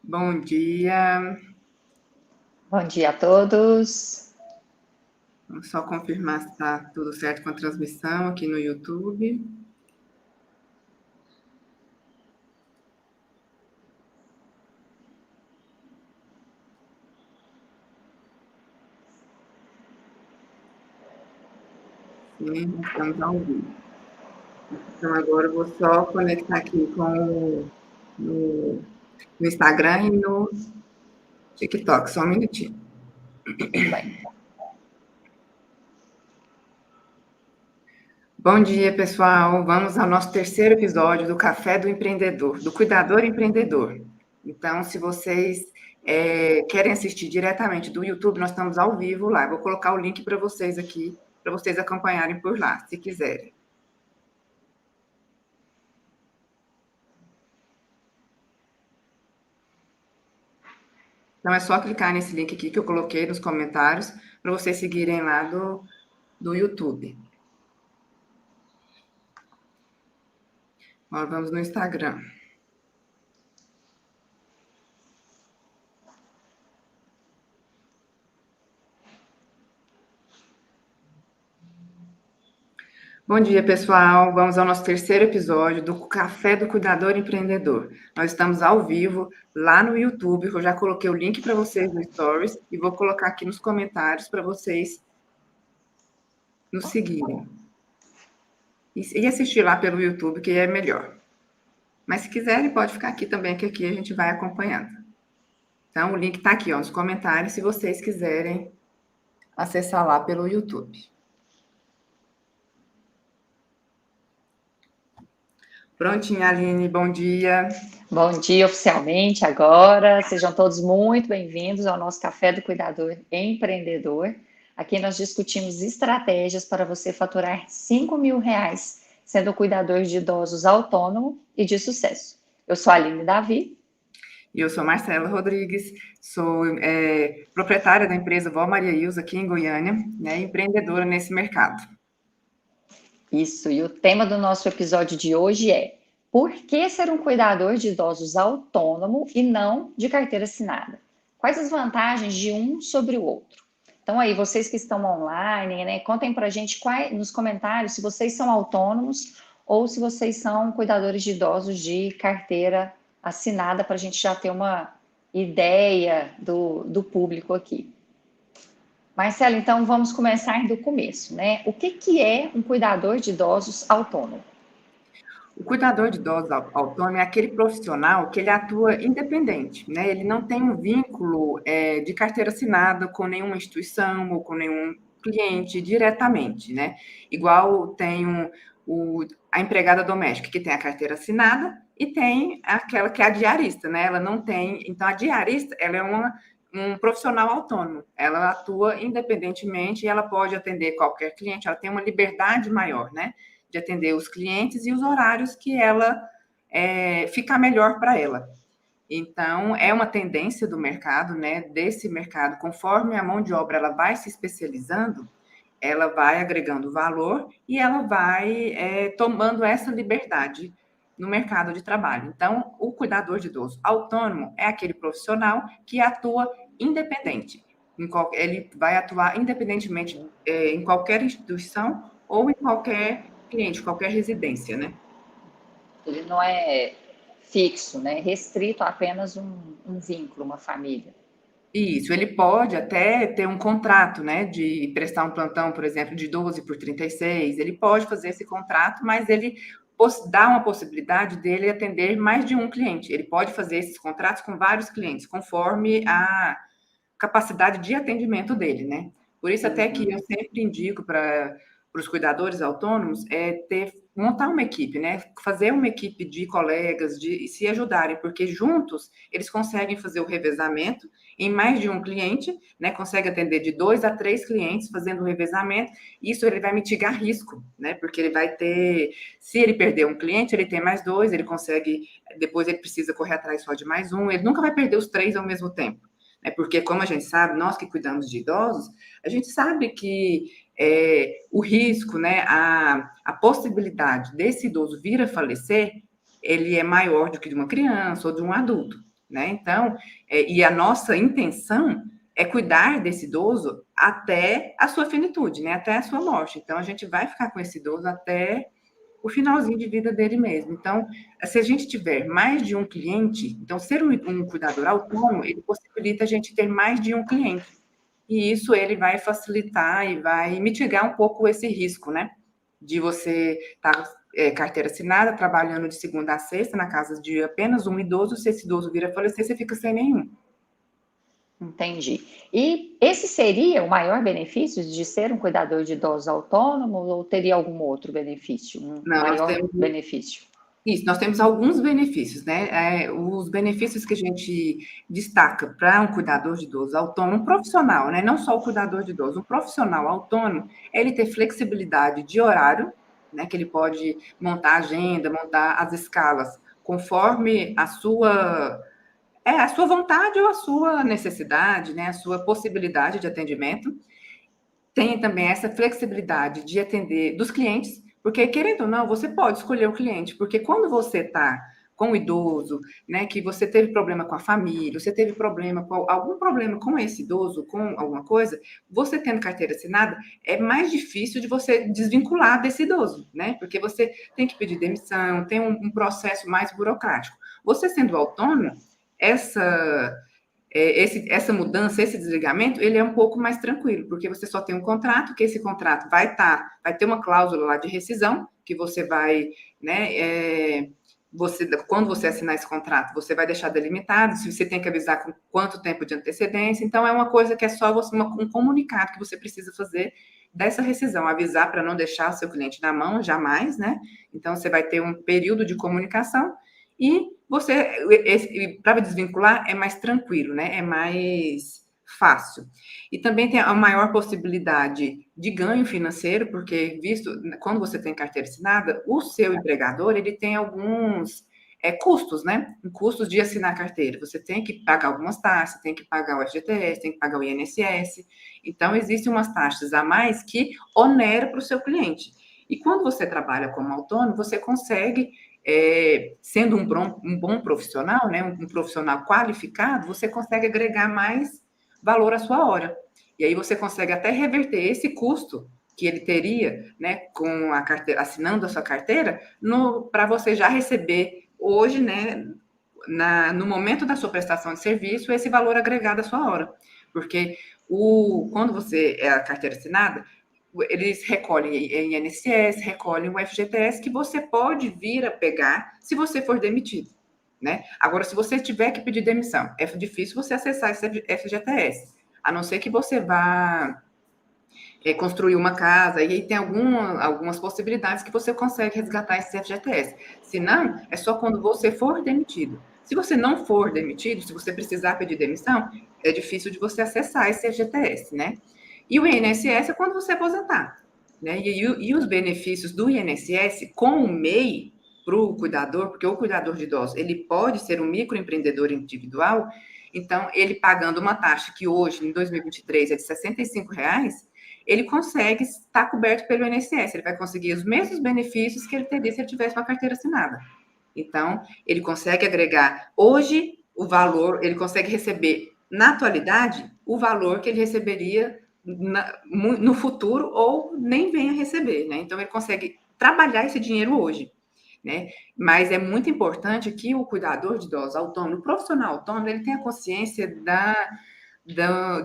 Bom dia. Bom dia a todos. Vamos só confirmar se está tudo certo com a transmissão aqui no YouTube. Sim, nós estamos ao vivo. Então, agora eu vou só conectar aqui no Instagram e no TikTok, só um minutinho. Tudo bem. Bom dia, pessoal. Vamos ao nosso terceiro episódio do Café do Empreendedor, do Cuidador Empreendedor. Então, se vocês querem assistir diretamente do YouTube, nós estamos ao vivo lá. Eu vou colocar o link para vocês aqui, para vocês acompanharem por lá, se quiserem. Então, é só clicar nesse link aqui que eu coloquei nos comentários para vocês seguirem lá do YouTube. Agora vamos no Instagram. Bom dia, pessoal. Vamos ao nosso terceiro episódio do Café do Cuidador Empreendedor. Nós estamos ao vivo lá no YouTube. Eu já coloquei o link para vocês no Stories e vou colocar aqui nos comentários para vocês nos seguirem. E assistir lá pelo YouTube, que é melhor. Mas se quiserem, pode ficar aqui também, que aqui a gente vai acompanhando. Então, o link está aqui ó, nos comentários, se vocês quiserem acessar lá pelo YouTube. Prontinha, Aline, bom dia. Bom dia oficialmente agora. Sejam todos muito bem-vindos ao nosso Café do Cuidador Empreendedor. Aqui nós discutimos estratégias para você faturar R$ 5.000 sendo cuidador de idosos autônomo e de sucesso. Eu sou a Aline Davi. E eu sou Marcela Rodrigues, sou proprietária da empresa Vó Maria Ilza, aqui em Goiânia, né, empreendedora nesse mercado. Isso, e o tema do nosso episódio de hoje é: por que ser um cuidador de idosos autônomo e não de carteira assinada? Quais as vantagens de um sobre o outro? Então aí, vocês que estão online, né, contem pra gente nos comentários se vocês são autônomos ou se vocês são cuidadores de idosos de carteira assinada, para a gente já ter uma ideia do público aqui. Marcelo, então vamos começar do começo, né? O que é um cuidador de idosos autônomo? O cuidador de idosos autônomo é aquele profissional que ele atua independente, né? Ele não tem um vínculo de carteira assinada com nenhuma instituição ou com nenhum cliente diretamente, né? Igual tem a empregada doméstica, que tem a carteira assinada, e tem aquela que é a diarista, né? Ela não tem. Então, a diarista, ela é um profissional autônomo. Ela atua independentemente e ela pode atender qualquer cliente, ela tem uma liberdade maior, né? De atender os clientes e os horários que ela fica melhor para ela. Então, é uma tendência do mercado, né? Desse mercado, conforme a mão de obra ela vai se especializando, ela vai agregando valor e ela vai tomando essa liberdade no mercado de trabalho. Então, o cuidador de idoso autônomo é aquele profissional que atua independente. Ele vai atuar independentemente em qualquer instituição ou em qualquer cliente, qualquer residência, né? Ele não é fixo, né? Restrito a apenas um vínculo, uma família. Isso, ele pode até ter um contrato, né, de prestar um plantão, por exemplo, de 12 por 36. Ele pode fazer esse contrato, mas ele dá uma possibilidade dele atender mais de um cliente. Ele pode fazer esses contratos com vários clientes, conforme a capacidade de atendimento dele, né? Por isso até que eu sempre indico para os cuidadores autônomos montar uma equipe, né? Fazer uma equipe de colegas, de se ajudarem, porque juntos eles conseguem fazer o revezamento em mais de um cliente, né? Consegue atender de 2 a 3 clientes fazendo o revezamento. Isso ele vai mitigar risco, né? Porque ele vai ter, se ele perder um cliente, ele tem mais dois, ele consegue, depois ele precisa correr atrás só de mais um, ele nunca vai perder os três ao mesmo tempo. Porque, como a gente sabe, nós que cuidamos de idosos, a gente sabe que o risco, né, a possibilidade desse idoso vir a falecer, ele é maior do que de uma criança ou de um adulto. né? Então, e a nossa intenção é cuidar desse idoso até a sua finitude, né? Até a sua morte. Então, a gente vai ficar com esse idoso até o finalzinho de vida dele mesmo. Então, se a gente tiver mais de um cliente, então ser um cuidador autônomo, ele possibilita a gente ter mais de um cliente. E isso ele vai facilitar e vai mitigar um pouco esse risco, né? De você estar carteira assinada, trabalhando de segunda a sexta na casa de apenas um idoso, se esse idoso vir a falecer, você fica sem nenhum. Entendi. E esse seria o maior benefício de ser um cuidador de idosos autônomo ou teria algum outro benefício, um Não, maior benefício? Isso, nós temos alguns benefícios, né? Os benefícios que a gente destaca para um cuidador de idoso autônomo, um profissional, né? Não só o cuidador de idoso, um profissional autônomo, é ele ter flexibilidade de horário, né? Que ele pode montar a agenda, montar as escalas conforme a sua vontade ou a sua necessidade, né? A sua possibilidade de atendimento. Tem também essa flexibilidade de atender dos clientes, porque, querendo ou não, você pode escolher o cliente, porque quando você está com o idoso, né, que você teve problema com a família, você teve algum problema com esse idoso, com alguma coisa, você tendo carteira assinada, é mais difícil de você desvincular desse idoso, né, porque você tem que pedir demissão, tem um processo mais burocrático. Você sendo autônomo, essa mudança, esse desligamento, ele é um pouco mais tranquilo, porque você só tem um contrato, que esse contrato vai ter uma cláusula lá de rescisão, que você vai, né, quando você assinar esse contrato, você vai deixar delimitado, se você tem que avisar com quanto tempo de antecedência, então é uma coisa que é só um comunicado que você precisa fazer dessa rescisão, avisar para não deixar o seu cliente na mão, jamais, né? Então, você vai ter um período de comunicação e para desvincular, é mais tranquilo, né? É mais fácil. E também tem a maior possibilidade de ganho financeiro, porque quando você tem carteira assinada, o seu empregador, ele tem alguns custos, né? Custos de assinar a carteira. Você tem que pagar algumas taxas, tem que pagar o FGTS, tem que pagar o INSS. Então, existem umas taxas a mais que oneram para o seu cliente. E quando você trabalha como autônomo, você consegue sendo um bom profissional, né, um profissional qualificado, você consegue agregar mais valor à sua hora. E aí você consegue até reverter esse custo que ele teria, né, com a carteira, assinando a sua carteira, para você já receber hoje, né, no momento da sua prestação de serviço, esse valor agregado à sua hora. Porque quando você é a carteira assinada, eles recolhem INSS, recolhem o FGTS, que você pode vir a pegar se você for demitido, né? Agora, se você tiver que pedir demissão, é difícil você acessar esse FGTS, a não ser que você vá construir uma casa, e aí tem algumas possibilidades que você consegue resgatar esse FGTS. Se não, é só quando você for demitido. Se você não for demitido, se você precisar pedir demissão, é difícil de você acessar esse FGTS, né? E o INSS é quando você aposentar, né? E os benefícios do INSS com o MEI para o cuidador, porque o cuidador de idosos, ele pode ser um microempreendedor individual, então ele pagando uma taxa que hoje, em 2023, é de R$ 65, ele consegue estar coberto pelo INSS, ele vai conseguir os mesmos benefícios que ele teria se ele tivesse uma carteira assinada. Então, ele consegue agregar hoje o valor, ele consegue receber na atualidade o valor que ele receberia no futuro ou nem venha receber, né? Então, ele consegue trabalhar esse dinheiro hoje, né? Mas é muito importante que o cuidador de idosos autônomo, o profissional autônomo, ele tenha consciência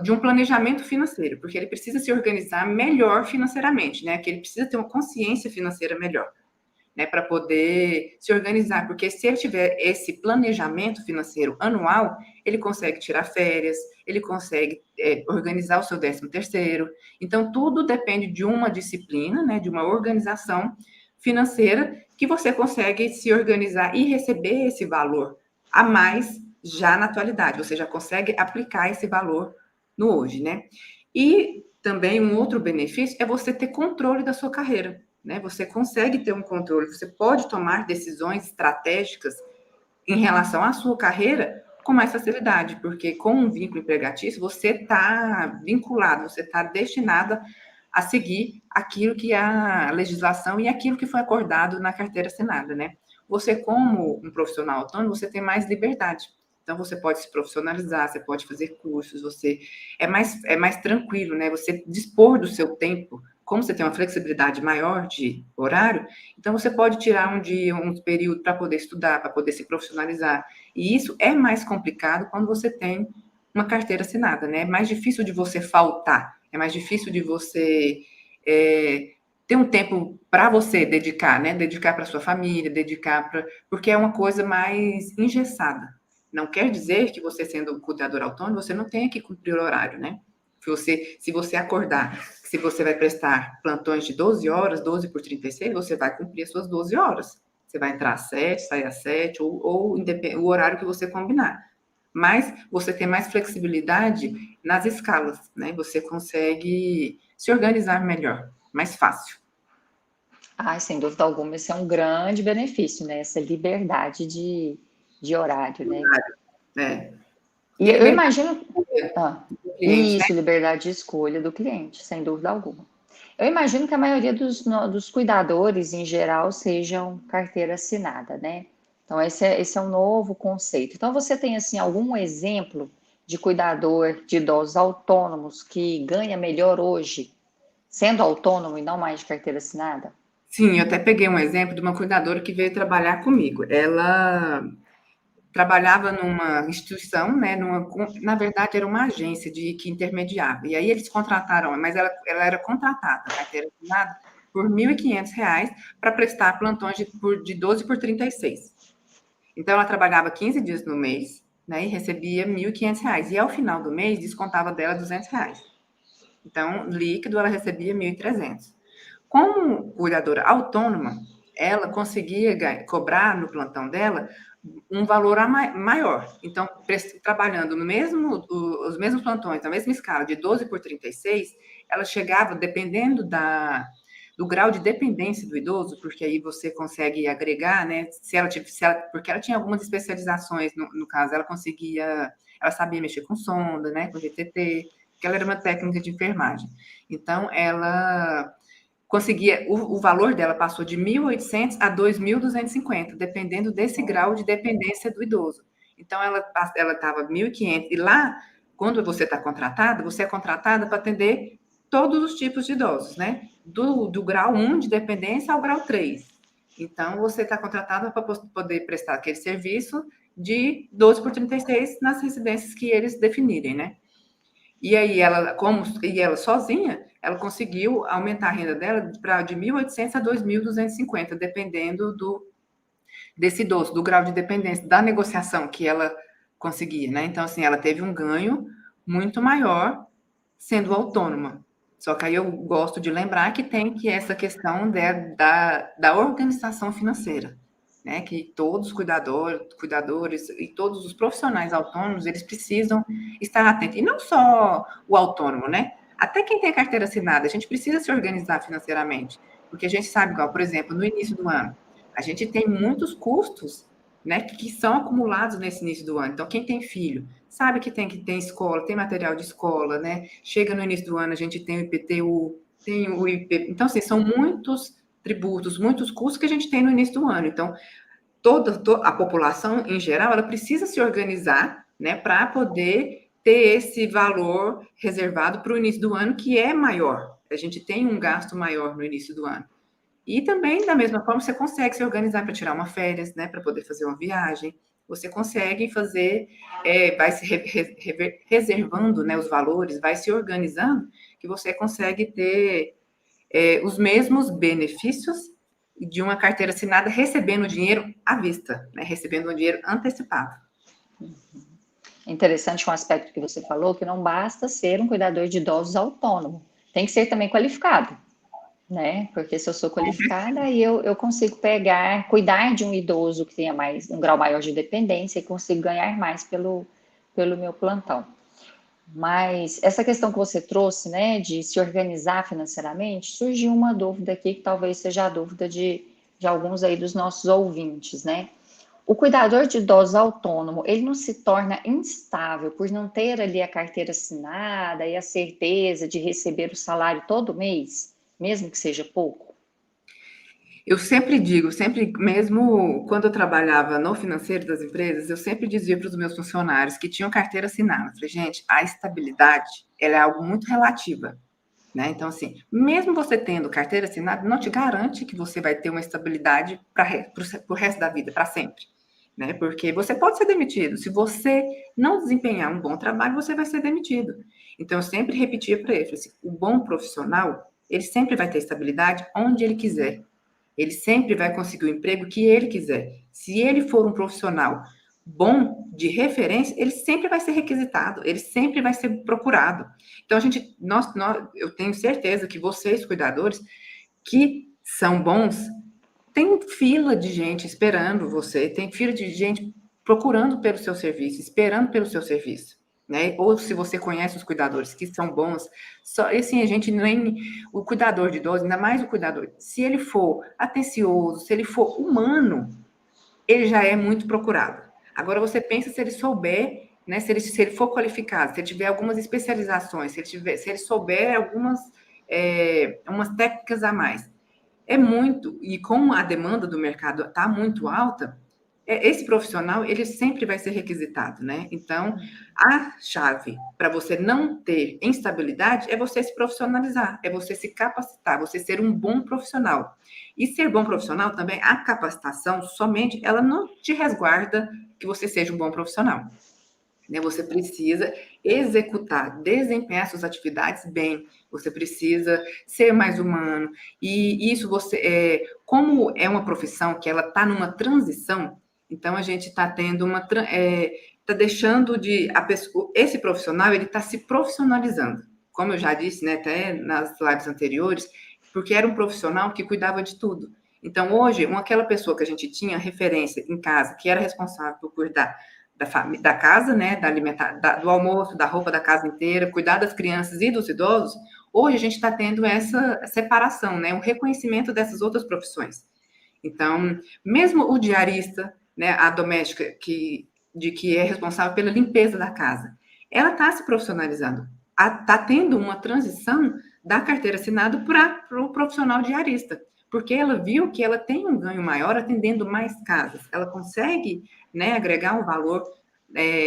de um planejamento financeiro, porque ele precisa se organizar melhor financeiramente, né? Que ele precisa ter uma consciência financeira melhor, né? Para poder se organizar, porque se ele tiver esse planejamento financeiro anual, ele consegue tirar férias, ele consegue organizar o seu 13º. Então, tudo depende de uma disciplina, né? De uma organização financeira que você consegue se organizar e receber esse valor a mais já na atualidade, você já consegue aplicar esse valor no hoje, né? E também um outro benefício é você ter controle da sua carreira, né? Você consegue ter um controle, você pode tomar decisões estratégicas em relação à sua carreira com mais facilidade, porque com um vínculo empregatício você está vinculado, você está destinada a seguir aquilo que é a legislação e aquilo que foi acordado na carteira assinada, né? Você, como um profissional autônomo, você tem mais liberdade. Então, você pode se profissionalizar, você pode fazer cursos, você é mais tranquilo, né? Você dispor do seu tempo, como você tem uma flexibilidade maior de horário, então você pode tirar um dia, um período para poder estudar, para poder se profissionalizar. E isso é mais complicado quando você tem uma carteira assinada, né? É mais difícil de você faltar, é mais difícil de você ter um tempo para você dedicar, né? Dedicar para sua família, dedicar para. Porque é uma coisa mais engessada. Não quer dizer que você, sendo cuidador autônomo, você não tenha que cumprir o horário, né? Se você acordar, se você vai prestar plantões de 12 horas, 12 por 36, você vai cumprir as suas 12 horas. Você vai entrar às 7, sair às 7, ou o horário que você combinar. Mas você tem mais flexibilidade nas escalas, né? Você consegue se organizar melhor, mais fácil. Ai, sem dúvida alguma, esse é um grande benefício, né? Essa liberdade de horário, né? É. E E eu liberdade imagino. Ah, do cliente, né? isso, liberdade de escolha do cliente, sem dúvida alguma. Eu imagino que a maioria dos cuidadores, em geral, sejam carteira assinada, né? Então, esse é um novo conceito. Então, você tem, assim, algum exemplo de cuidador de idosos autônomos que ganha melhor hoje, sendo autônomo e não mais de carteira assinada? Sim, eu até peguei um exemplo de uma cuidadora que veio trabalhar comigo. Ela trabalhava numa instituição, né, na verdade era uma agência que intermediava, e aí eles contrataram, mas ela era contratada, carteira assinada, por R$ 1.500 para prestar plantões de 12 por 36. Então ela trabalhava 15 dias no mês, né, e recebia R$ 1.500, e ao final do mês descontava dela R$ 200. Então, líquido, ela recebia 1.300. Como cuidadora autônoma, ela conseguia cobrar no plantão dela um valor maior. Então, trabalhando os mesmos plantões, na mesma escala, de 12 por 36, ela chegava, dependendo do grau de dependência do idoso, porque aí você consegue agregar, né? Porque ela tinha algumas especializações, no caso, ela sabia mexer com sonda, né? Com GTT, que ela era uma técnica de enfermagem. Então, ela conseguia, o valor dela passou de 1.800 a 2.250, dependendo desse grau de dependência do idoso. Então, ela estava 1.500, e lá, quando você está contratada, você é contratada para atender todos os tipos de idosos, né? Do grau 1 de dependência ao grau 3. Então, você está contratada para poder prestar aquele serviço de 12 por 36 nas residências que eles definirem, né? E aí ela sozinha, ela conseguiu aumentar a renda dela de 1.800 a 2.250, dependendo desse idoso, do grau de dependência, da negociação que ela conseguia, né? Então, assim, ela teve um ganho muito maior sendo autônoma. Só que aí eu gosto de lembrar que tem essa questão da organização financeira, né? Que todos os cuidadores e todos os profissionais autônomos, eles precisam estar atentos. E não só o autônomo, né? Até quem tem carteira assinada, a gente precisa se organizar financeiramente. Porque a gente sabe, igual, por exemplo, no início do ano, a gente tem muitos custos, né, que são acumulados nesse início do ano. Então, quem tem filho sabe que tem escola, tem material de escola, né? Chega no início do ano, a gente tem o IPTU, tem o IP. Então, assim, são muitos tributos, muitos custos que a gente tem no início do ano. Então, toda a população, em geral, ela precisa se organizar, né, para poder ter esse valor reservado para o início do ano, que é maior. A gente tem um gasto maior no início do ano. E também, da mesma forma, você consegue se organizar para tirar uma férias, né, para poder fazer uma viagem. Você consegue fazer, vai se reservando, né, os valores, vai se organizando, que você consegue ter os mesmos benefícios de uma carteira assinada recebendo dinheiro à vista, né, recebendo um dinheiro antecipado. Interessante um aspecto que você falou, que não basta ser um cuidador de idosos autônomo, tem que ser também qualificado, né? Porque se eu sou qualificada, aí eu consigo cuidar de um idoso que tenha um grau maior de dependência e consigo ganhar mais pelo meu plantão. Mas essa questão que você trouxe, né, de se organizar financeiramente, surgiu uma dúvida aqui, que talvez seja a dúvida de alguns aí dos nossos ouvintes, né? O cuidador de idosos autônomo, ele não se torna instável por não ter ali a carteira assinada e a certeza de receber o salário todo mês, mesmo que seja pouco? Eu sempre digo, sempre, mesmo quando eu trabalhava no financeiro das empresas, eu sempre dizia para os meus funcionários que tinham carteira assinada, falei, gente, a estabilidade, ela é algo muito relativa, né? Então, assim, mesmo você tendo carteira assinada, não te garante que você vai ter uma estabilidade para o resto da vida, para sempre, né? Porque você pode ser demitido. Se você não desempenhar um bom trabalho, você vai ser demitido. Então, eu sempre repetia para ele, assim, o bom profissional, ele sempre vai ter estabilidade onde ele quiser. Ele sempre vai conseguir o emprego que ele quiser. Se ele for um profissional bom, de referência, ele sempre vai ser requisitado, ele sempre vai ser procurado. Então, eu tenho certeza que vocês, cuidadores, que são bons, tem fila de gente esperando você, tem fila de gente procurando pelo seu serviço, esperando pelo seu serviço. Né? Ou se você conhece os cuidadores que são bons, só assim, a gente nem o cuidador de idosos, ainda mais o cuidador, se ele for atencioso, se ele for humano, ele já é muito procurado. Agora você pensa se ele souber, né, se ele for qualificado, se ele tiver algumas especializações, se ele souber umas técnicas a mais. É muito, e como a demanda do mercado está muito alta, esse profissional, ele sempre vai ser requisitado, né? Então, a chave para você não ter instabilidade é você se profissionalizar, é você se capacitar, você ser um bom profissional. E ser bom profissional também, a capacitação somente, ela não te resguarda que você seja um bom profissional. Né? Você precisa executar, desempenhar suas atividades bem, você precisa ser mais humano. E isso como é uma profissão que ela está numa transição, então a gente está tendo está deixando esse profissional, ele está se profissionalizando. Como eu já disse, né, até nas lives anteriores, porque era um profissional que cuidava de tudo. Então, hoje, aquela pessoa que a gente tinha referência em casa, que era responsável por cuidar da casa, né, do almoço, da roupa da casa inteira, cuidar das crianças e dos idosos, hoje a gente está tendo essa separação, né, um reconhecimento dessas outras profissões. Então, mesmo o diarista, né, a doméstica que é responsável pela limpeza da casa, ela está se profissionalizando, está tendo uma transição da carteira assinada para o profissional diarista, porque ela viu que ela tem um ganho maior atendendo mais casas, ela consegue, né, agregar um valor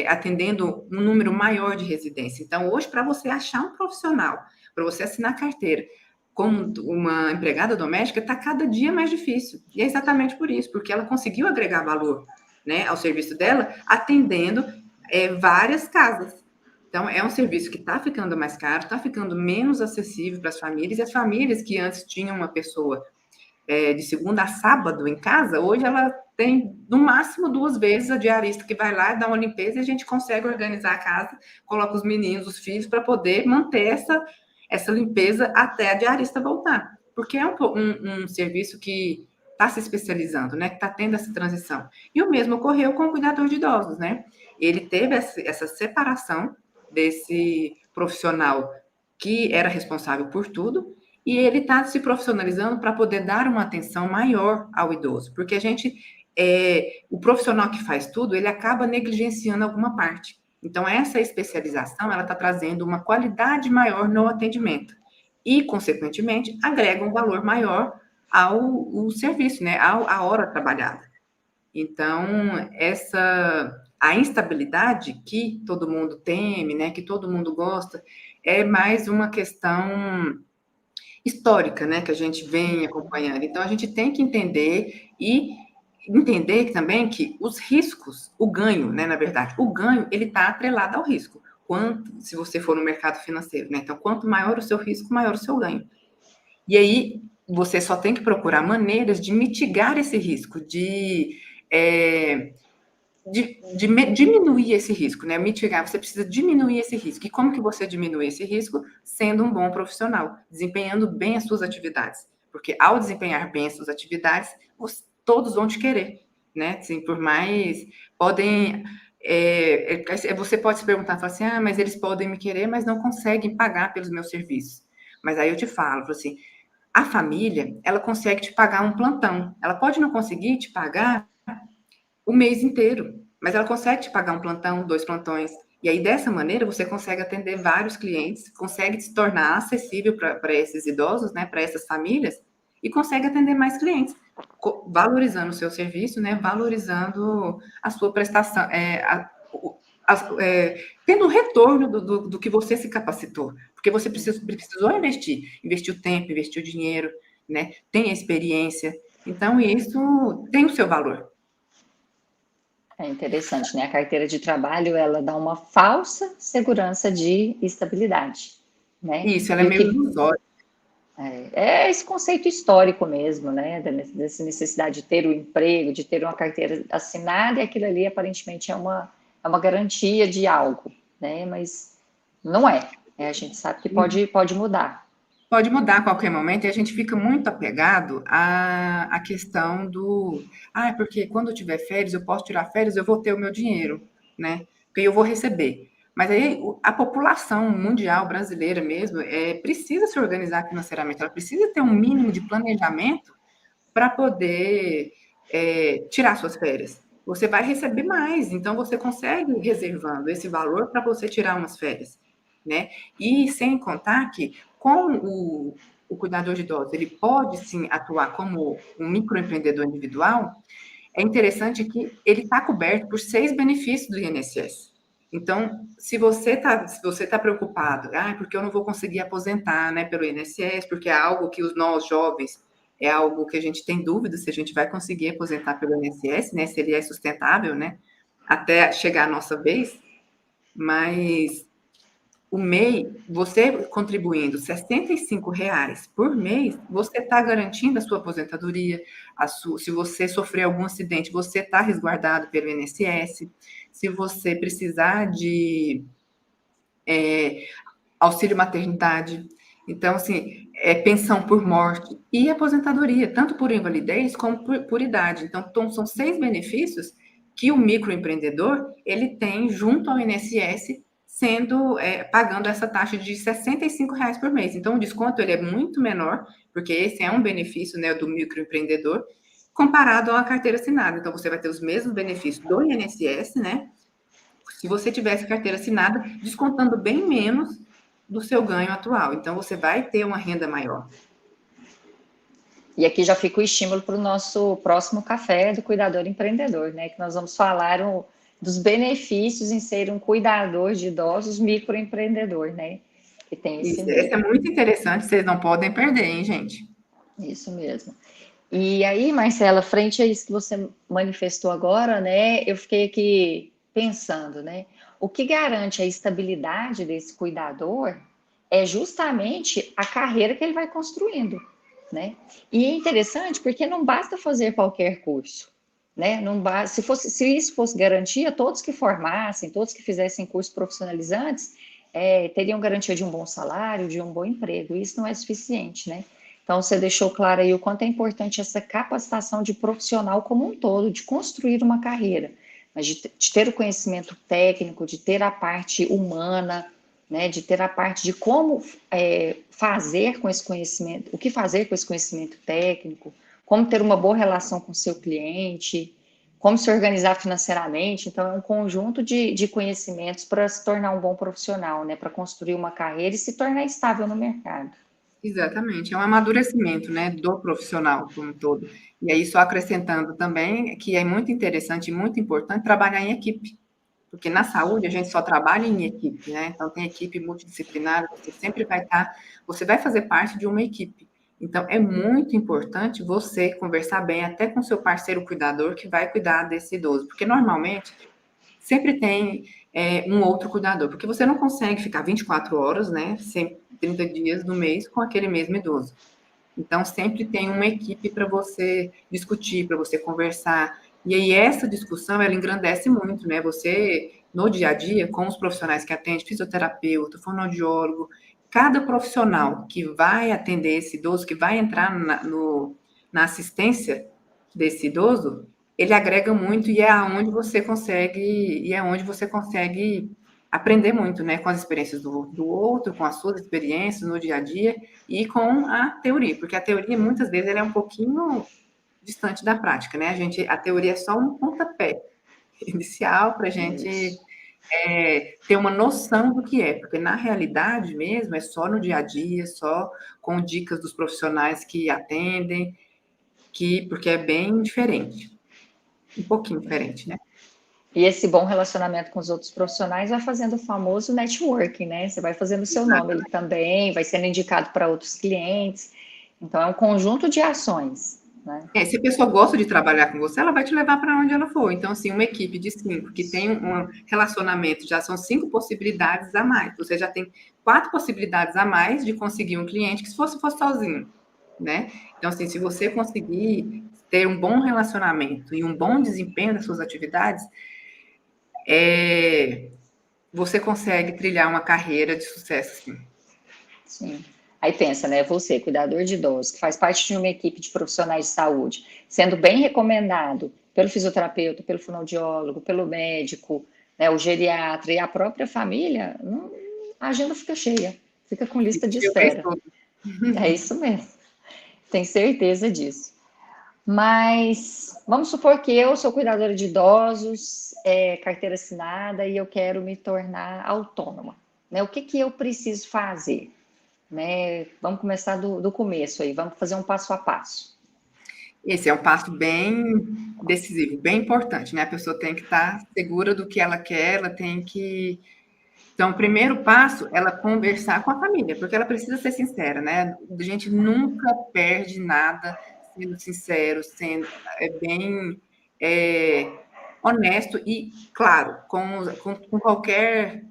atendendo um número maior de residências. Então, hoje, para você achar um profissional, para você assinar carteira, como uma empregada doméstica, está cada dia mais difícil. E é exatamente por isso, porque ela conseguiu agregar valor, né, ao serviço dela, atendendo várias casas. Então, é um serviço que está ficando mais caro, está ficando menos acessível para as famílias, e as famílias que antes tinham uma pessoa de segunda a sábado em casa, hoje ela tem, no máximo, 2 vezes a diarista que vai lá, dá uma limpeza e a gente consegue organizar a casa, coloca os meninos, os filhos, para poder manter essa limpeza até a diarista voltar. Porque é um serviço que está se especializando, né? Que está tendo essa transição. E o mesmo ocorreu com o cuidador de idosos, né? Ele teve essa separação desse profissional que era responsável por tudo, e ele está se profissionalizando para poder dar uma atenção maior ao idoso, porque o profissional que faz tudo, ele acaba negligenciando alguma parte. Então, essa especialização, ela está trazendo uma qualidade maior no atendimento e, consequentemente, agrega um valor maior ao serviço, né, à hora trabalhada. Então, a instabilidade que todo mundo teme, né, que todo mundo gosta, é mais uma questão histórica, né, que a gente vem acompanhando. Então, a gente tem que entender também que os riscos, o ganho, né, na verdade, o ganho, ele está atrelado ao risco. Se você for no mercado financeiro, né? Então, quanto maior o seu risco, maior o seu ganho. E aí, você só tem que procurar maneiras de mitigar esse risco, diminuir esse risco, né? Mitigar, você precisa diminuir esse risco. E como que você diminui esse risco? Sendo um bom profissional, desempenhando bem as suas atividades. Porque ao desempenhar bem as suas atividades, todos vão te querer, né? Assim, por mais podem. Você pode se perguntar, falar assim, mas eles podem me querer, mas não conseguem pagar pelos meus serviços. Mas aí eu te falo assim, a família, ela consegue te pagar um plantão. Ela pode não conseguir te pagar o mês inteiro, mas ela consegue te pagar um plantão, 2 plantões. E aí, dessa maneira, você consegue atender vários clientes, consegue se tornar acessível para esses idosos, né, para essas famílias, e consegue atender mais clientes, valorizando o seu serviço, né? Valorizando a sua prestação, tendo o retorno do que você se capacitou, porque você precisou investir o tempo, investir o dinheiro, né? Tem a experiência, então isso tem o seu valor. É interessante, né? A carteira de trabalho, ela dá uma falsa segurança de estabilidade, né? Isso, ela é E o meio que ilusória. é esse conceito histórico mesmo, né? Dessa necessidade de ter o emprego, de ter uma carteira assinada, e aquilo ali aparentemente é uma garantia de algo, né? Mas não é. A gente sabe que pode mudar. Pode mudar a qualquer momento e a gente fica muito apegado à questão porque quando eu tiver férias, eu posso tirar férias, eu vou ter o meu dinheiro, né? Porque eu vou receber. Mas aí a população mundial brasileira mesmo precisa se organizar financeiramente, ela precisa ter um mínimo de planejamento para poder tirar suas férias. Você vai receber mais, então você consegue ir reservando esse valor para você tirar umas férias, né? E sem contar que com o cuidador de idosos, ele pode sim atuar como um microempreendedor individual, é interessante que ele está coberto por 6 benefícios do INSS. Então, se você tá preocupado, porque eu não vou conseguir aposentar, né, pelo INSS, porque é algo que nós jovens é algo que a gente tem dúvida se a gente vai conseguir aposentar pelo INSS, né, se ele é sustentável, né, até chegar a nossa vez, mas o MEI, você contribuindo R$ 65 por mês, você está garantindo a sua aposentadoria, se você sofrer algum acidente, você está resguardado pelo INSS, se você precisar de auxílio maternidade, então, assim, pensão por morte e aposentadoria, tanto por invalidez como por idade. Então, são 6 benefícios que o microempreendedor, ele tem junto ao INSS, pagando essa taxa de R$ 65 por mês. Então, o desconto ele é muito menor, porque esse é um benefício, né, do microempreendedor, comparado à carteira assinada. Então, você vai ter os mesmos benefícios do INSS, né? Se você tivesse carteira assinada, descontando bem menos do seu ganho atual. Então, você vai ter uma renda maior. E aqui já fica o estímulo para o nosso próximo café do cuidador empreendedor, né? Que nós vamos falar dos benefícios em ser um cuidador de idosos microempreendedor, né? Que tem esse Isso é meio. muito interessante, vocês não podem perder, hein, gente? Isso mesmo. E aí, Marcela, frente a isso que você manifestou agora, né? Eu fiquei aqui pensando, né? O que garante a estabilidade desse cuidador é justamente a carreira que ele vai construindo, né? E é interessante porque não basta fazer qualquer curso, né? Não basta, se isso fosse garantia, todos que formassem, todos que fizessem cursos profissionalizantes, teriam garantia de um bom salário, de um bom emprego. Isso não é suficiente, né? Então, você deixou claro aí o quanto é importante essa capacitação de profissional como um todo, de construir uma carreira, mas de ter o conhecimento técnico, de ter a parte humana, né, de ter a parte de como fazer com esse conhecimento, o que fazer com esse conhecimento técnico, como ter uma boa relação com o seu cliente, como se organizar financeiramente. Então, é um conjunto de conhecimentos para se tornar um bom profissional, né, para construir uma carreira e se tornar estável no mercado. Exatamente, é um amadurecimento, né, do profissional como um todo. E aí, só acrescentando também que é muito interessante e muito importante trabalhar em equipe, porque na saúde a gente só trabalha em equipe, né? Então, tem equipe multidisciplinar, você vai fazer parte de uma equipe. Então, é muito importante você conversar bem até com seu parceiro cuidador que vai cuidar desse idoso, porque normalmente sempre tem um outro cuidador, porque você não consegue ficar 24 horas, né, 30 dias no mês com aquele mesmo idoso. Então, sempre tem uma equipe para você discutir, para você conversar. E aí, essa discussão, ela engrandece muito, né? Você, no dia a dia, com os profissionais que atendem, fisioterapeuta, fonoaudiólogo, cada profissional que vai atender esse idoso, que vai entrar na assistência desse idoso, ele agrega muito e é onde você consegue aprender muito, né? Com as experiências do outro, com as suas experiências no dia a dia, e com a teoria, porque a teoria muitas vezes ela é um pouquinho distante da prática, né? A teoria é só um pontapé inicial para a gente Isso. ter uma noção do que é, porque na realidade mesmo é só no dia a dia, só com dicas dos profissionais que atendem, porque é bem diferente, um pouquinho diferente, né? E esse bom relacionamento com os outros profissionais vai fazendo o famoso networking, né? Você vai fazendo o seu nome ali também, vai sendo indicado para outros clientes. Então, é um conjunto de ações, né? Se a pessoa gosta de trabalhar com você, ela vai te levar para onde ela for. Então, assim, uma equipe de 5 que tem um relacionamento, já são 5 possibilidades a mais. Você já tem 4 possibilidades a mais de conseguir um cliente que se fosse sozinho, né? Então, assim, se você conseguir ter um bom relacionamento e um bom desempenho das suas atividades, você consegue trilhar uma carreira de sucesso, sim. Sim. Aí pensa, né? Você, cuidador de idosos, que faz parte de uma equipe de profissionais de saúde, sendo bem recomendado pelo fisioterapeuta, pelo fonoaudiólogo, pelo médico, né, o geriatra e a própria família, a agenda fica cheia, fica com lista de espera. É isso mesmo, tenho certeza disso. Mas vamos supor que eu sou cuidadora de idosos, carteira assinada, e eu quero me tornar autônoma. Né? O que eu preciso fazer? Né? Vamos começar do começo aí, vamos fazer um passo a passo. Esse é um passo bem decisivo, bem importante, né? A pessoa tem que estar segura do que ela quer, ela tem que. Então, o primeiro passo, ela conversar com a família, porque ela precisa ser sincera, né? A gente nunca perde nada sendo sincero, sendo bem honesto e, claro, com qualquer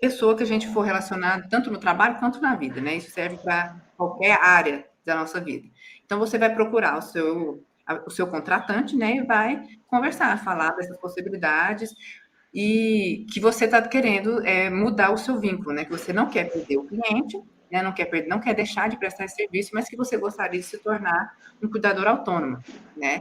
pessoa que a gente for relacionar, tanto no trabalho quanto na vida, né? Isso serve para qualquer área da nossa vida. Então, você vai procurar o seu contratante, né? E vai conversar, falar dessas possibilidades e que você está querendo mudar o seu vínculo, né? Que você não quer perder o cliente, né? Não quer deixar de prestar esse serviço, mas que você gostaria de se tornar um cuidador autônomo, né?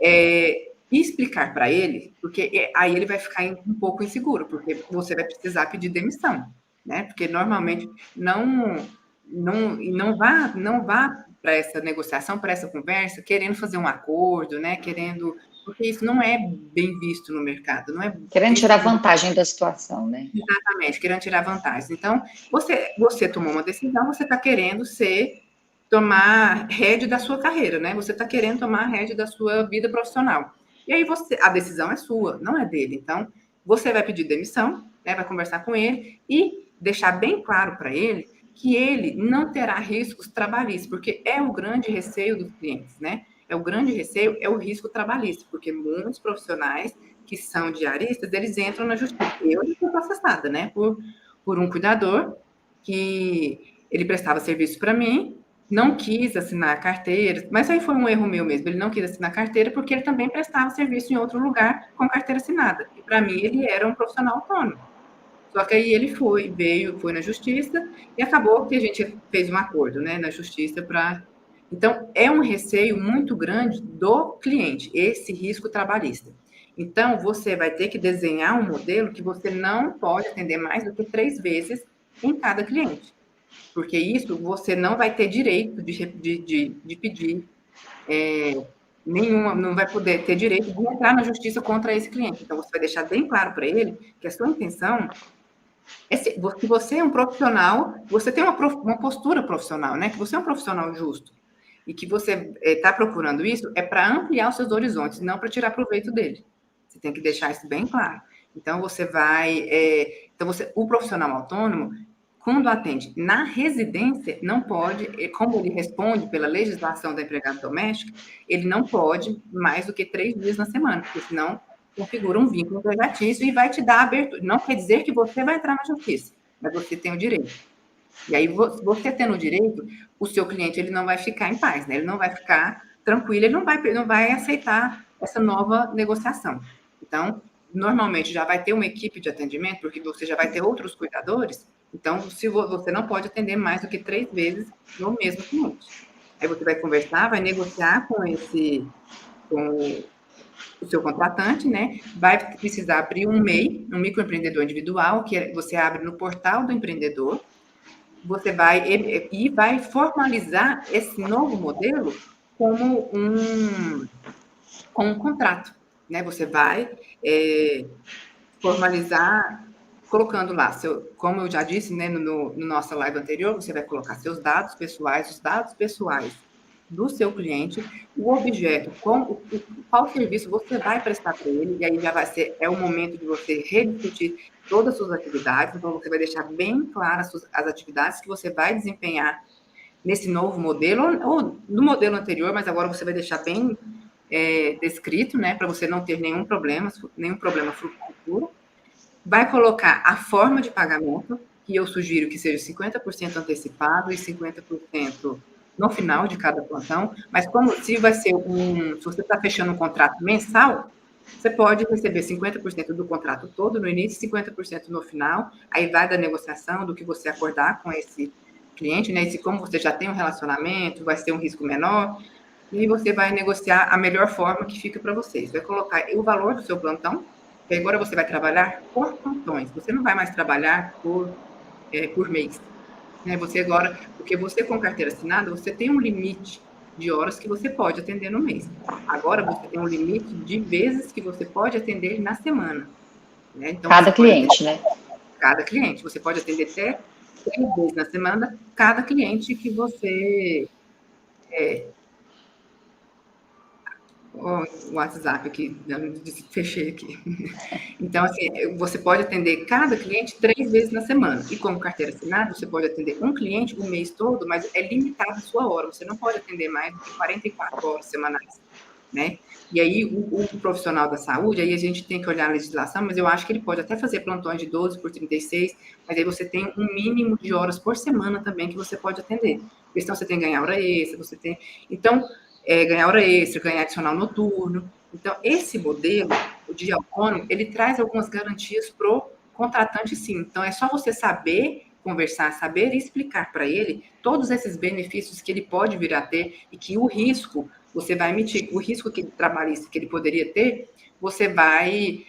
E explicar para ele, porque aí ele vai ficar um pouco inseguro, porque você vai precisar pedir demissão, né? Porque normalmente não vá para essa negociação, para essa conversa, querendo fazer um acordo, né? Porque isso não é bem visto no mercado, não é Querendo visto tirar vantagem da situação, né? exatamente, querendo tirar vantagens. Então, você tomou uma decisão, você está querendo tomar rédea da sua carreira, né? Você está querendo tomar rédea da sua vida profissional. E aí a decisão é sua, não é dele. Então, você vai pedir demissão, né? Vai conversar com ele e deixar bem claro para ele que ele não terá riscos trabalhistas, porque é o grande receio dos clientes, né? O grande receio é o risco trabalhista, porque muitos profissionais que são diaristas, eles entram na justiça. Eu não fui processada, né? Por um cuidador que ele prestava serviço para mim, não quis assinar a carteira, mas aí foi um erro meu mesmo. Ele não quis assinar a carteira porque ele também prestava serviço em outro lugar com carteira assinada. E para mim ele era um profissional autônomo. Só que aí ele foi na justiça e acabou que a gente fez um acordo, né, na justiça para. Então é um receio muito grande do cliente esse risco trabalhista. Então você vai ter que desenhar um modelo que você não pode atender mais do que 3 vezes em cada cliente. Porque isso você não vai ter direito de pedir nenhuma, não vai poder ter direito de entrar na justiça contra esse cliente. Então, você vai deixar bem claro para ele que a sua intenção que você é um profissional, você tem uma postura profissional, né? Que você é um profissional justo. E que você está procurando isso para ampliar os seus horizontes, não para tirar proveito dele. Você tem que deixar isso bem claro. Então, o profissional autônomo, quando atende na residência, não pode, como ele responde pela legislação da empregada doméstica, ele não pode mais do que 3 dias na semana, porque senão configura um vínculo empregatício e vai te dar abertura. Não quer dizer que você vai entrar na justiça, mas você tem o direito. E aí, você tendo o direito, o seu cliente ele não vai ficar em paz, né? Ele não vai ficar tranquilo, ele não vai aceitar essa nova negociação. Então, normalmente já vai ter uma equipe de atendimento, porque você já vai ter outros cuidadores. Então, se você não pode atender mais do que 3 vezes no mesmo cliente. Aí você vai conversar, vai negociar com o seu contratante, né? Vai precisar abrir um MEI, um microempreendedor individual, que você abre no portal do empreendedor. Você vai formalizar esse novo modelo como um contrato, né? Você vai formalizar colocando lá, como eu já disse, né, no nossa live anterior, você vai colocar seus dados pessoais, os dados pessoais do seu cliente, o objeto, qual serviço você vai prestar para ele, e aí já vai ser, é o momento de você rediscutir todas as suas atividades, então você vai deixar bem claras as atividades que você vai desempenhar nesse novo modelo, ou no modelo anterior, mas agora você vai deixar bem descrito, né, para você não ter nenhum problema futuro. Vai colocar a forma de pagamento, que eu sugiro que seja 50% antecipado e 50% no final de cada plantão, mas se você está fechando um contrato mensal, você pode receber 50% do contrato todo no início e 50% no final, aí vai da negociação, do que você acordar com esse cliente, né? E se como você já tem um relacionamento, vai ser um risco menor, e você vai negociar a melhor forma que fica para vocês. Vai colocar o valor do seu plantão, e agora você vai trabalhar por plantões, você não vai mais trabalhar por mês. Né? Você agora, porque você com carteira assinada, você tem um limite de horas que você pode atender no mês. Agora você tem um limite de vezes que você pode atender na semana. Né? Então, Cada cliente, né? Cada cliente. Você pode atender até 3 vezes na semana, cada cliente que você o WhatsApp aqui, fechei aqui. Então, assim, você pode atender cada cliente 3 vezes na semana. E como carteira assinada, você pode atender um cliente o mês todo, mas é limitada a sua hora. Você não pode atender mais do que 44 horas semanais, né? E aí, o profissional da saúde, aí a gente tem que olhar a legislação, mas eu acho que ele pode até fazer plantões de 12 por 36, mas aí você tem um mínimo de horas por semana também que você pode atender. Porque senão você tem que ganhar hora extra, você tem... Então, ganhar hora extra, ganhar adicional noturno. Então, esse modelo, o dia autônomo, ele traz algumas garantias para o contratante, sim. Então, é só você saber conversar, saber explicar para ele todos esses benefícios que ele pode vir a ter e que o risco você vai emitir, o risco trabalhista que ele poderia ter, você vai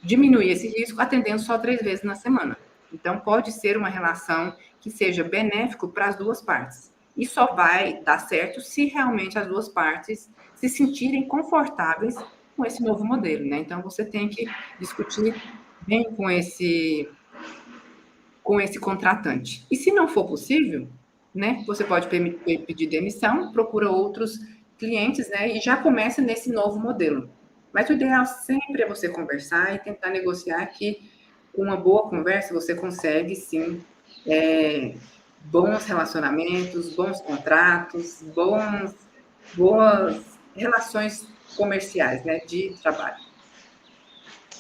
diminuir esse risco atendendo só 3 vezes na semana. Então, pode ser uma relação que seja benéfico para as duas partes. E só vai dar certo se realmente as duas partes se sentirem confortáveis com esse novo modelo, né? Então, você tem que discutir bem com esse contratante. E se não for possível, né, você pode pedir demissão, procura outros clientes, né, e já começa nesse novo modelo. Mas o ideal sempre é você conversar e tentar negociar que com uma boa conversa você consegue, sim, bons relacionamentos, bons contratos, boas relações comerciais, né, de trabalho.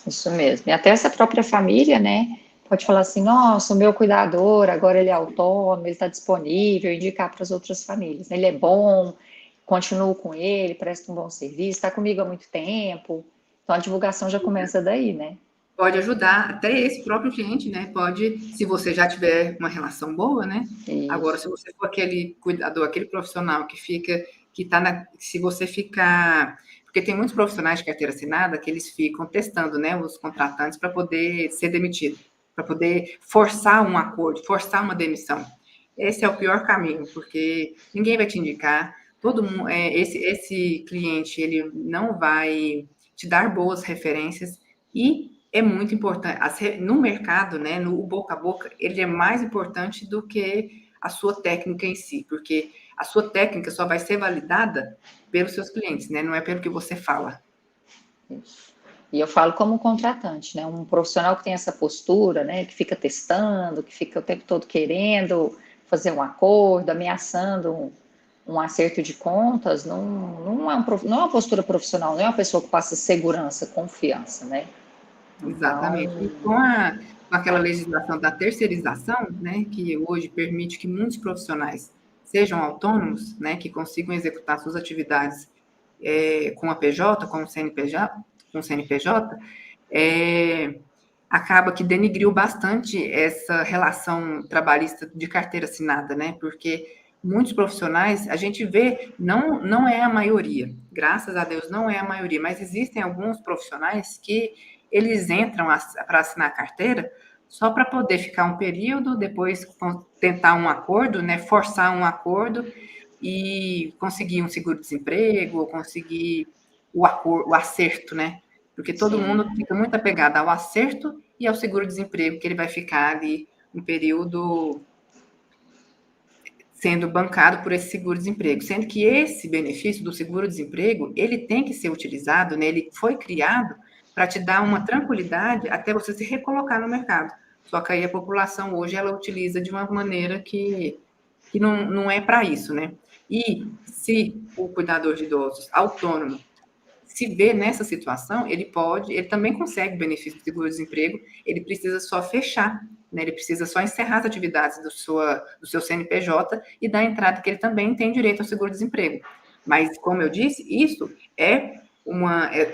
Isso mesmo. E até essa própria família, né, pode falar assim, nossa, o meu cuidador, agora ele é autônomo, ele está disponível, indicar para as outras famílias. Ele é bom, continuo com ele, presta um bom serviço, está comigo há muito tempo. Então, a divulgação já começa daí, né? Pode ajudar até esse próprio cliente, né? Pode, se você já tiver uma relação boa, né? Isso. Agora, se você for aquele cuidador, aquele profissional se você ficar, porque tem muitos profissionais de carteira assinada que eles ficam testando, né, os contratantes para poder ser demitido, para poder forçar um acordo, forçar uma demissão. Esse é o pior caminho, porque ninguém vai te indicar, todo mundo, esse cliente, ele não vai te dar boas referências e é muito importante. No mercado, né, no boca a boca, ele é mais importante do que a sua técnica em si, porque a sua técnica só vai ser validada pelos seus clientes, né? Não é pelo que você fala. Isso. E eu falo como contratante, né? Um profissional que tem essa postura, né? Que fica testando, que fica o tempo todo querendo fazer um acordo, ameaçando um acerto de contas, não é uma postura profissional, não é uma pessoa que passa segurança, confiança, né? Exatamente. Então, E com aquela legislação da terceirização, né, que hoje permite que muitos profissionais sejam autônomos, né, que consigam executar suas atividades com a PJ, com o CNPJ, acaba que denigriu bastante essa relação trabalhista de carteira assinada, né? Porque muitos profissionais, a gente vê, não é a maioria, graças a Deus não é a maioria, mas existem alguns profissionais que eles entram para assinar a carteira só para poder ficar um período, depois tentar um acordo, né? Forçar um acordo e conseguir um seguro-desemprego, ou conseguir o acerto, né? Porque todo mundo fica muito apegado ao acerto e ao seguro-desemprego, que ele vai ficar ali um período sendo bancado por esse seguro-desemprego, sendo que esse benefício do seguro-desemprego, ele tem que ser utilizado, né? Ele foi criado para te dar uma tranquilidade até você se recolocar no mercado. Só que aí a população hoje, ela utiliza de uma maneira que não é para isso, né? E se o cuidador de idosos autônomo se vê nessa situação, ele também consegue benefício do seguro-desemprego, ele precisa só fechar, né? Ele precisa só encerrar as atividades do seu CNPJ e dar entrada que ele também tem direito ao seguro-desemprego. Mas, como eu disse, isso é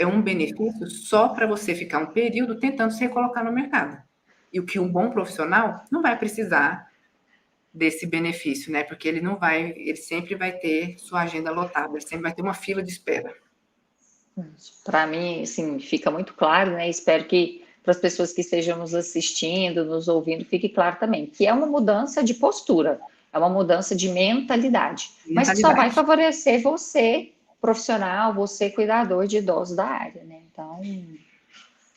um benefício só para você ficar um período tentando se recolocar no mercado. E o que um bom profissional não vai precisar desse benefício, né? Porque ele sempre vai ter sua agenda lotada, ele sempre vai ter uma fila de espera. Para mim, assim, fica muito claro, né? Espero que para as pessoas que estejam nos assistindo, nos ouvindo, fique claro também que é uma mudança de postura, é uma mudança de mentalidade, mas que só vai Mentalidade. favorecer você, profissional, você, cuidador de idosos da área, né? Então,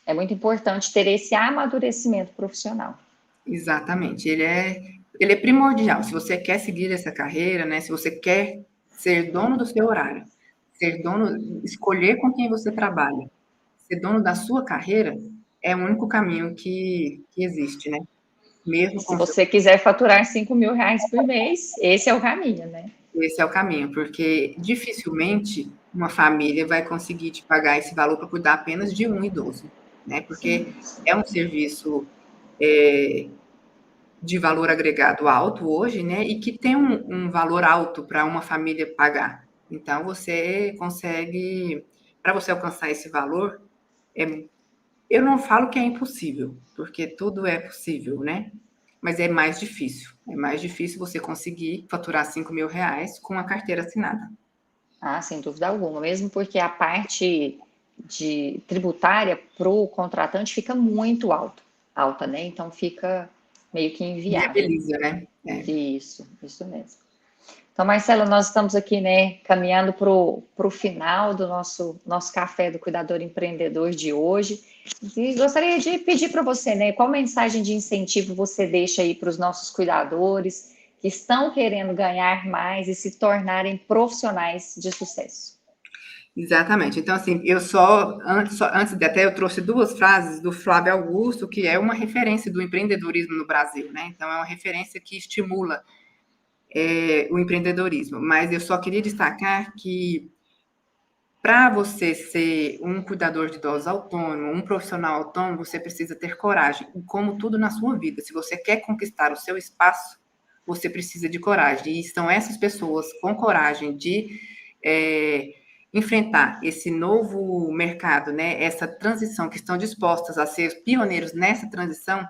é muito importante ter esse amadurecimento profissional. Exatamente. Ele é primordial. Se você quer seguir essa carreira, né? Se você quer ser dono do seu horário, ser dono, escolher com quem você trabalha, ser dono da sua carreira, é o único caminho que existe, né? E Mesmo se com o seu. você quiser faturar R$ 5.000 por mês, esse é o caminho, né? Esse é o caminho, porque dificilmente uma família vai conseguir te pagar esse valor para cuidar apenas de um idoso, né? Porque Sim, sim. é um serviço é, de valor agregado alto hoje, né? E que tem um valor alto para uma família pagar. Então, você consegue, para você alcançar esse valor, é, eu não falo que é impossível, porque tudo é possível, né? Mas é mais difícil. É mais difícil você conseguir faturar R$ 5.000 com a carteira assinada. Ah, sem dúvida alguma, mesmo porque a parte de tributária para o contratante fica muito alta, né? Então fica meio que inviável. Viabiliza, né? É. Isso mesmo. Então, Marcelo, nós estamos aqui, né, caminhando para o final do nosso café do Cuidador Empreendedor de hoje. E gostaria de pedir para você, né, qual mensagem de incentivo você deixa aí para os nossos cuidadores que estão querendo ganhar mais e se tornarem profissionais de sucesso? Exatamente. Então, assim, antes de até eu trouxe duas frases do Flávio Augusto, que é uma referência do empreendedorismo no Brasil, né? Então, é uma referência que estimula o empreendedorismo. Mas eu só queria destacar que para você ser um cuidador de idosos autônomo, um profissional autônomo, você precisa ter coragem, como tudo na sua vida. Se você quer conquistar o seu espaço, você precisa de coragem. E são essas pessoas com coragem de é, enfrentar esse novo mercado, né? Essa transição, que estão dispostas a ser pioneiros nessa transição,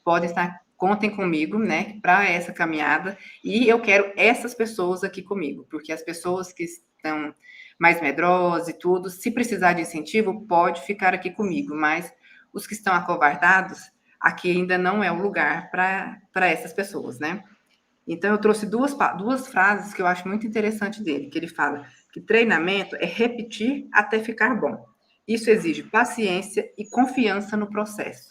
podem estar, contem comigo, né, para essa caminhada. E eu quero essas pessoas aqui comigo, porque as pessoas que estão mais medrosa e tudo, se precisar de incentivo, pode ficar aqui comigo, mas os que estão acovardados, aqui ainda não é o lugar para essas pessoas, né? Então, eu trouxe duas frases que eu acho muito interessante dele, que ele fala que treinamento é repetir até ficar bom. Isso exige paciência e confiança no processo.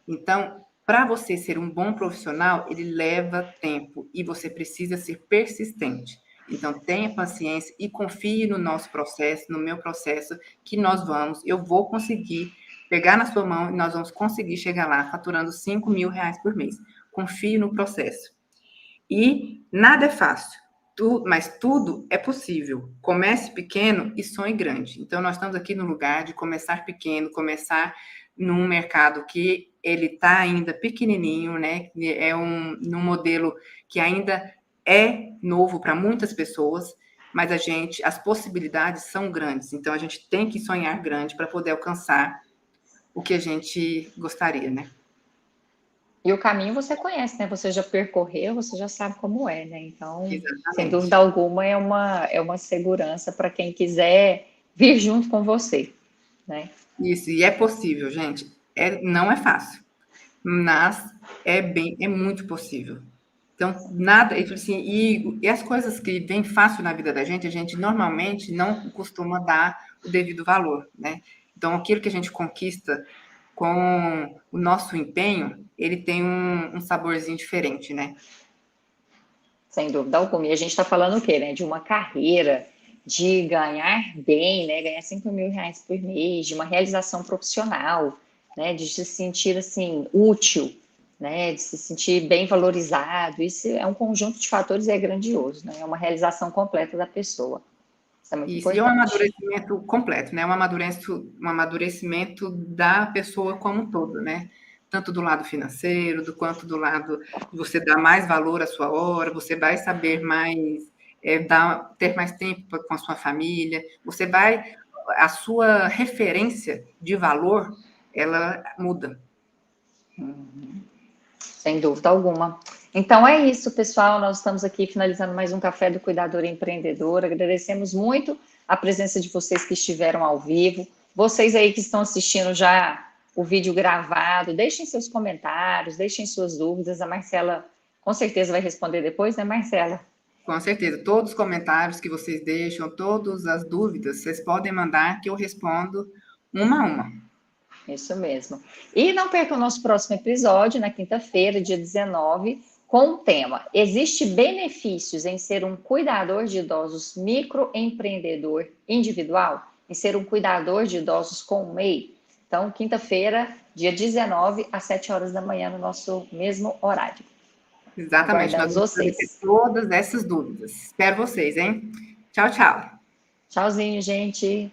Então, para você ser um bom profissional, ele leva tempo e você precisa ser persistente. Então, tenha paciência e confie no nosso processo, no meu processo, que eu vou conseguir pegar na sua mão e nós vamos conseguir chegar lá faturando R$ 5.000 por mês. Confie no processo. E nada é fácil, mas tudo é possível. Comece pequeno e sonhe grande. Então, nós estamos aqui no lugar de começar pequeno, começar num mercado que ele está ainda pequenininho, né? Num modelo que ainda é novo para muitas pessoas, mas as possibilidades são grandes. Então, a gente tem que sonhar grande para poder alcançar o que a gente gostaria, né? E o caminho você conhece, né? Você já percorreu, você já sabe como é, né? Então, sem dúvida Exatamente. alguma, é uma segurança para quem quiser vir junto com você, né? Isso, e é possível, gente. Não é fácil, mas é muito possível. Então, nada, assim, e as coisas que vêm fácil na vida da gente, a gente normalmente não costuma dar o devido valor, né? Então, aquilo que a gente conquista com o nosso empenho, ele tem um saborzinho diferente, né? Sem dúvida alguma. E a gente está falando o quê, né? De uma carreira, de ganhar bem, né? Ganhar 5 mil reais por mês, de uma realização profissional, né? De se sentir, assim, útil, né? De se sentir bem valorizado. Isso é um conjunto de fatores e é grandioso, né? É uma realização completa da pessoa. Isso é muito Isso, e é um importante. amadurecimento completo, né? Um amadurecimento da pessoa como um todo, né? Tanto do lado financeiro, do quanto do lado de você dar mais valor à sua hora, você vai saber mais, ter mais tempo com a sua família, a sua referência de valor, ela muda. Sem dúvida alguma. Então é isso, pessoal. Nós estamos aqui finalizando mais um Café do Cuidador Empreendedor. Agradecemos muito a presença de vocês que estiveram ao vivo. Vocês aí que estão assistindo já o vídeo gravado, deixem seus comentários, deixem suas dúvidas. A Marcela com certeza vai responder depois, né, Marcela? Com certeza, todos os comentários que vocês deixam, todas as dúvidas, vocês podem mandar que eu respondo uma a uma. Isso mesmo. E não perca o nosso próximo episódio, na quinta-feira, dia 19, com o tema: existe benefícios em ser um cuidador de idosos microempreendedor individual? Em ser um cuidador de idosos com o MEI? Então, quinta-feira, dia 19, às 7 horas da manhã, no nosso mesmo horário. Exatamente, nós Aguardamos vamos esclarecer vocês. todas essas dúvidas. Espero vocês, hein? Tchau, tchau. Tchauzinho, gente.